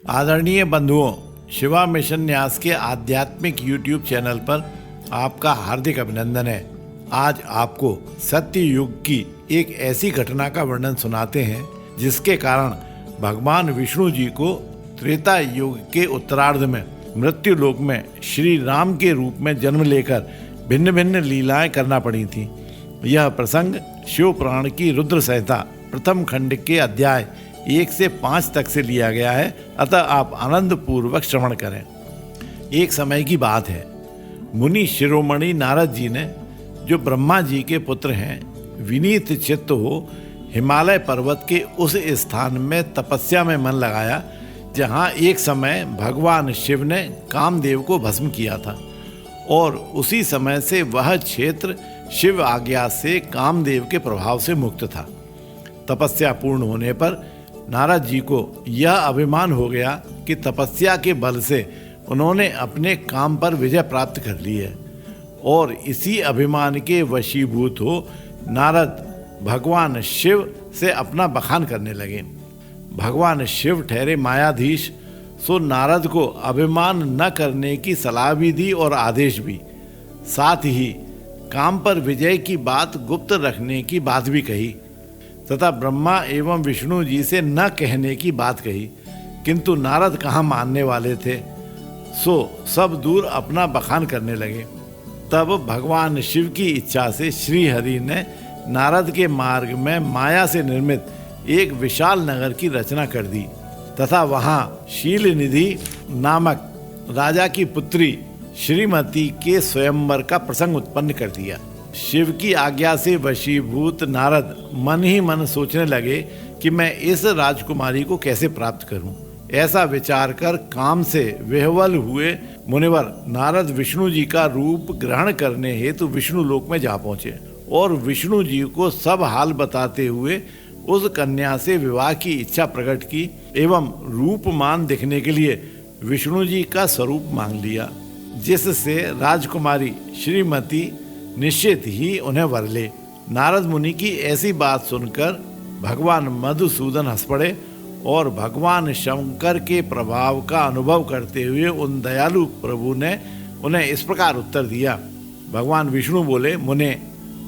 आदरणीय बंधुओं, शिवा मिशन न्यास के आध्यात्मिक यूट्यूब चैनल पर आपका हार्दिक अभिनंदन है। आज आपको सत्य युग की एक ऐसी घटना का वर्णन सुनाते हैं जिसके कारण भगवान विष्णु जी को त्रेता युग के उत्तरार्ध में मृत्यु लोक में श्री राम के रूप में जन्म लेकर भिन्न भिन्न लीलाएं करना पड़ी थी। यह प्रसंग शिव पुराण की रुद्र संहिता प्रथम खंड के अध्याय 1 से 5 तक से लिया गया है, अतः आप आनंद पूर्वक श्रवण करें। एक समय की बात है, मुनि शिरोमणि नारद जी ने, जो ब्रह्मा जी के पुत्र हैं, विनीत चित्त हो हिमालय पर्वत के उस स्थान में तपस्या में मन लगाया जहाँ एक समय भगवान शिव ने कामदेव को भस्म किया था, और उसी समय से वह क्षेत्र शिव आज्ञा से कामदेव के प्रभाव से मुक्त था। तपस्या पूर्ण होने पर नारद जी को यह अभिमान हो गया कि तपस्या के बल से उन्होंने अपने काम पर विजय प्राप्त कर ली है, और इसी अभिमान के वशीभूत हो नारद भगवान शिव से अपना बखान करने लगे। भगवान शिव ठहरे मायाधीश, सो नारद को अभिमान न करने की सलाह भी दी और आदेश भी, साथ ही काम पर विजय की बात गुप्त रखने की बात भी कही तथा ब्रह्मा एवं विष्णु जी से न कहने की बात कही। किंतु नारद कहाँ मानने वाले थे, सो सब दूर अपना बखान करने लगे। तब भगवान शिव की इच्छा से श्री हरि ने नारद के मार्ग में माया से निर्मित एक विशाल नगर की रचना कर दी तथा वहाँ शील निधि नामक राजा की पुत्री श्रीमती के स्वयंवर का प्रसंग उत्पन्न कर दिया। शिव की आज्ञा से वशीभूत नारद मन ही मन सोचने लगे कि मैं इस राजकुमारी को कैसे प्राप्त करूं। ऐसा विचार कर काम से विह्वल हुए मुनिवर नारद विष्णु जी का रूप ग्रहण करने हेतु विष्णु लोक में जा पहुंचे और विष्णु जी को सब हाल बताते हुए उस कन्या से विवाह की इच्छा प्रकट की एवं रूपमान दिखने के लिए विष्णु जी का स्वरूप मांग लिया, जिससे राजकुमारी श्रीमती निश्चित ही उन्हें वर ले। नारद मुनि की ऐसी बात सुनकर भगवान मधुसूदन हंस पड़े और भगवान शंकर के प्रभाव का अनुभव करते हुए उन दयालु प्रभु ने उन्हें इस प्रकार उत्तर दिया। भगवान विष्णु बोले, मुने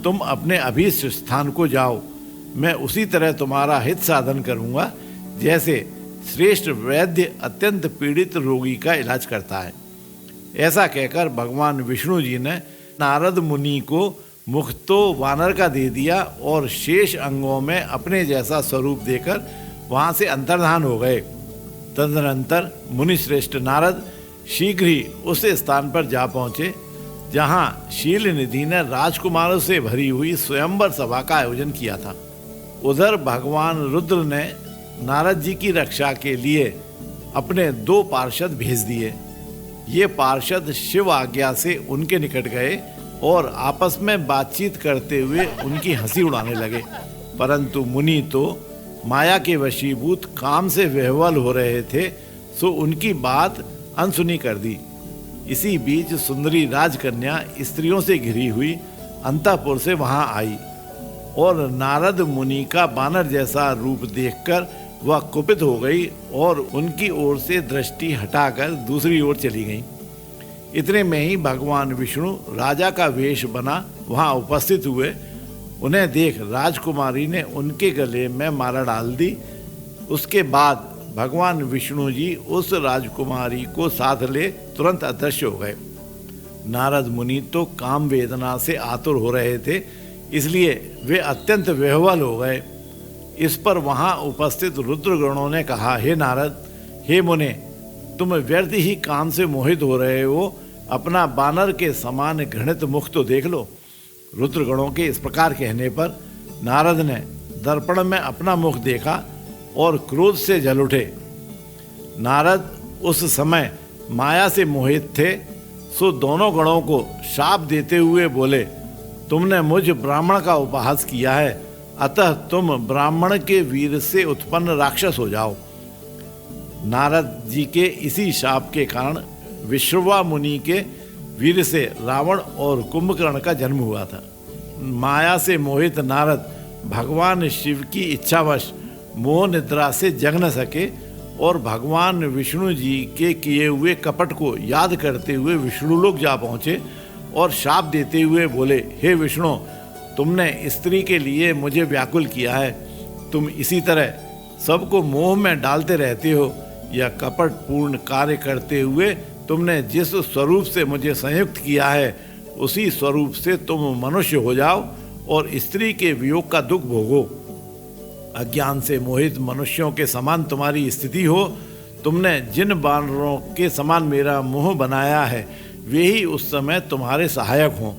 तुम अपने अभीष्ट स्थान को जाओ, मैं उसी तरह तुम्हारा हित साधन करूंगा जैसे श्रेष्ठ वैद्य अत्यंत पीड़ित रोगी का इलाज करता है। ऐसा कहकर भगवान विष्णु जी ने नारद मुनि को मुख तो वानर का दे दिया और शेष अंगों में अपने जैसा स्वरूप देकर वहां से अंतर्धान हो गए। तदनंतर मुनि श्रेष्ठ नारद शीघ्र ही उस स्थान पर जा पहुंचे जहां शील निधि ने राजकुमारों से भरी हुई स्वयंवर सभा का आयोजन किया था। उधर भगवान रुद्र ने नारद जी की रक्षा के लिए अपने 2 पार्षद भेज दिए। ये पार्षद शिव आज्ञा से उनके निकट गए और आपस में बातचीत करते हुए उनकी हंसी उड़ाने लगे, परंतु मुनि तो माया के वशीभूत काम से विह्वल हो रहे थे, सो उनकी बात अनसुनी कर दी। इसी बीच सुंदरी राजकन्या स्त्रियों से घिरी हुई अंतःपुर से वहां आई और नारद मुनि का बानर जैसा रूप देखकर वह कुपित हो गई और उनकी ओर से दृष्टि हटाकर दूसरी ओर चली गई। इतने में ही भगवान विष्णु राजा का वेश बना वहां उपस्थित हुए। उन्हें देख राजकुमारी ने उनके गले में माला डाल दी। उसके बाद भगवान विष्णु जी उस राजकुमारी को साथ ले तुरंत अदृश्य हो गए। नारद मुनि तो काम वेदना से आतुर हो रहे थे, इसलिए वे अत्यंत विह्वल हो गए। इस पर वहां उपस्थित रुद्रगणों ने कहा, हे नारद, हे मुने, तुम व्यर्थ ही काम से मोहित हो रहे हो, अपना बानर के समान घृणित मुख तो देख लो। रुद्रगणों के इस प्रकार कहने पर नारद ने दर्पण में अपना मुख देखा और क्रोध से जल उठे। नारद उस समय माया से मोहित थे, सो दोनों गणों को शाप देते हुए बोले, तुमने मुझ ब्राह्मण का उपहास किया है, अतः तुम ब्राह्मण के वीर से उत्पन्न राक्षस हो जाओ। नारद जी के इसी शाप के कारण विश्रवा मुनि के वीर से रावण और कुंभकर्ण का जन्म हुआ था। माया से मोहित नारद भगवान शिव की इच्छावश मोह निद्रा से जग न सके और भगवान विष्णु जी के किए हुए कपट को याद करते हुए विष्णु लोक जा पहुँचे और शाप देते हुए बोले, हे विष्णु, तुमने स्त्री के लिए मुझे व्याकुल किया है। तुम इसी तरह सबको मोह में डालते रहते हो। यह कपट पूर्ण कार्य करते हुए तुमने जिस स्वरूप से मुझे संयुक्त किया है उसी स्वरूप से तुम मनुष्य हो जाओ और स्त्री के वियोग का दुख भोगो। अज्ञान से मोहित मनुष्यों के समान तुम्हारी स्थिति हो। तुमने जिन बानरों के समान मेरा मुँह बनाया है वे ही उस समय तुम्हारे सहायक हों।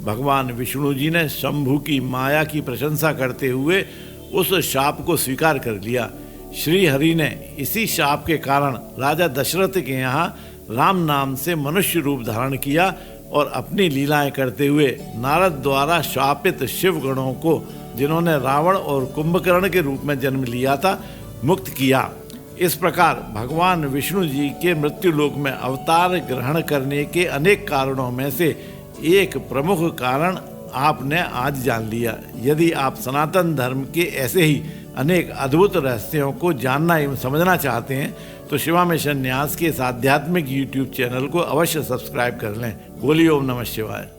भगवान विष्णु जी ने शंभु की माया की प्रशंसा करते हुए उस शाप को स्वीकार कर लिया। श्री हरि ने इसी शाप के कारण राजा दशरथ के यहाँ राम नाम से मनुष्य रूप धारण किया और अपनी लीलाएं करते हुए नारद द्वारा शापित शिव गणों को, जिन्होंने रावण और कुंभकर्ण के रूप में जन्म लिया था, मुक्त किया। इस प्रकार भगवान विष्णु जी के मृत्यु लोक में अवतार ग्रहण करने के अनेक कारणों में से एक प्रमुख कारण आपने आज जान लिया। यदि आप सनातन धर्म के ऐसे ही अनेक अद्भुत रहस्यों को जानना एवं समझना चाहते हैं तो शिवा मिशन न्यास के इस आध्यात्मिक यूट्यूब चैनल को अवश्य सब्सक्राइब कर लें। बोलिए ओम नमः शिवाय।